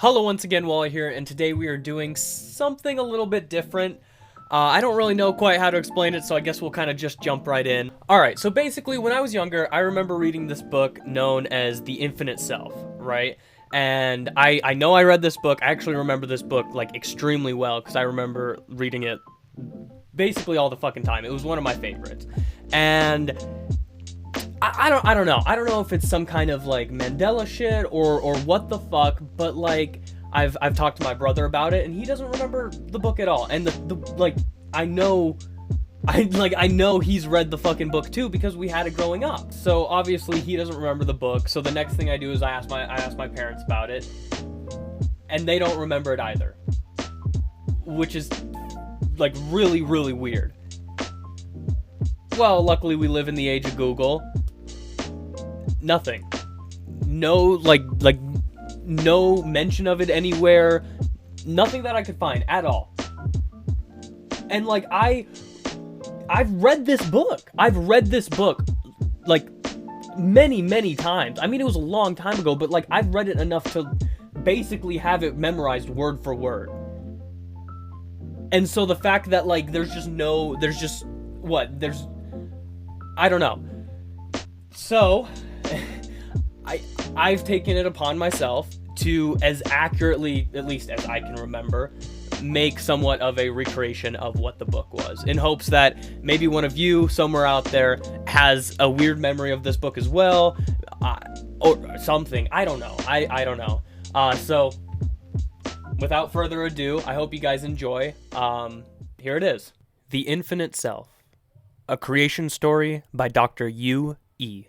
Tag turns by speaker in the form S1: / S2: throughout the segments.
S1: Hello once again, Wally here, and today we are doing something a little bit different. I don't really know quite how to explain it, so I guess we'll kind of just jump right in. Alright, so basically when I was younger, I remember reading this book known as The Infinite Self, right? And I know I read this book. I actually remember this book, like, extremely well, because I remember reading it basically all the fucking time. It was one of my favorites. And I don't know. I don't know if it's some kind of like Mandela shit or what the fuck, but like I've talked to my brother about it and he doesn't remember the book at all. And the like I know he's read the fucking book too because we had it growing up. So obviously he doesn't remember the book. So the next thing I do is I ask my parents about it, and they don't remember it either, which is like really weird. Well, luckily we live in the age of Google. Nothing. No, no mention of it anywhere. Nothing that I could find at all. And like I've read this book. I've read this book like many times. I mean, it was a long time ago, but like I've read it enough to basically have it memorized word for word. And so the fact that like I don't know. So I've taken it upon myself to, as accurately, at least as I can remember, make somewhat of a recreation of what the book was, in hopes that maybe one of you somewhere out there has a weird memory of this book as well, or something. I don't know. I don't know. So without further ado, I hope you guys enjoy. Here it is. The Infinite Self. A creation story by Dr. U.E.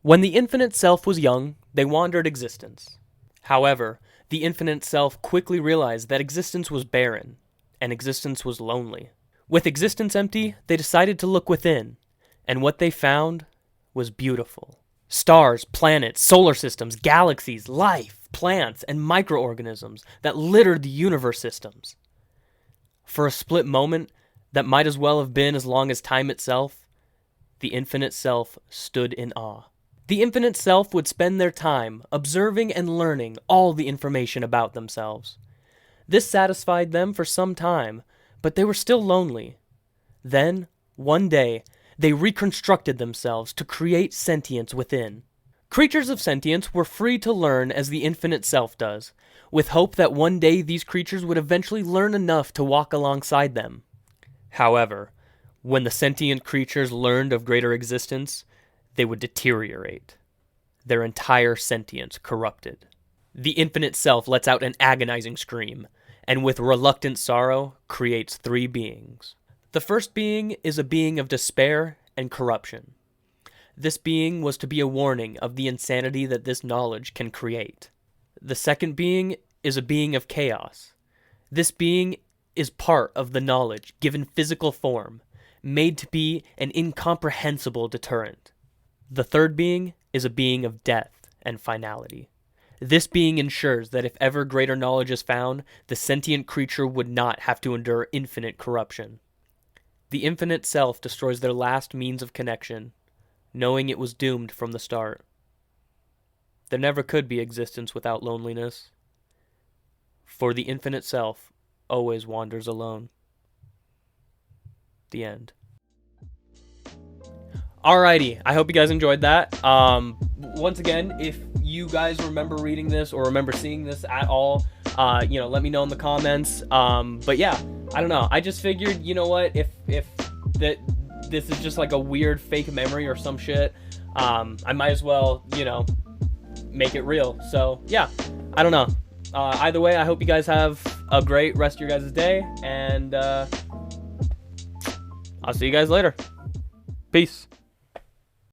S1: When the Infinite Self was young, they wandered existence. However, the Infinite Self quickly realized that existence was barren, and existence was lonely. With existence empty, they decided to look within, and what they found was beautiful. Stars, planets, solar systems, galaxies, life, plants, and microorganisms that littered the universe systems. For a split moment that might as well have been as long as time itself, the Infinite Self stood in awe. The Infinite Self would spend their time observing and learning all the information about themselves. This satisfied them for some time, but they were still lonely. Then, one day, they reconstructed themselves to create sentience within. Creatures of sentience were free to learn as the Infinite Self does, with hope that one day these creatures would eventually learn enough to walk alongside them. However, when the sentient creatures learned of greater existence, they would deteriorate, their entire sentience corrupted. The Infinite Self lets out an agonizing scream, and with reluctant sorrow, creates three beings. The first being is a being of despair and corruption. This being was to be a warning of the insanity that this knowledge can create. The second being is a being of chaos. This being is part of the knowledge given physical form, made to be an incomprehensible deterrent. The third being is a being of death and finality. This being ensures that if ever greater knowledge is found, the sentient creature would not have to endure infinite corruption. The Infinite Self destroys their last means of connection, knowing it was doomed from the start. There never could be existence without loneliness, for the Infinite Self always wanders alone. The end. Alrighty, I hope you guys enjoyed that. Once again, if you guys remember reading this or remember seeing this at all, let me know in the comments. But yeah, I don't know. I just figured, you know what, if this is just like a weird fake memory or some shit, I might as well, make it real. So yeah, I don't know. Either way, I hope you guys have a great rest of your guys' day, and I'll see you guys later. Peace.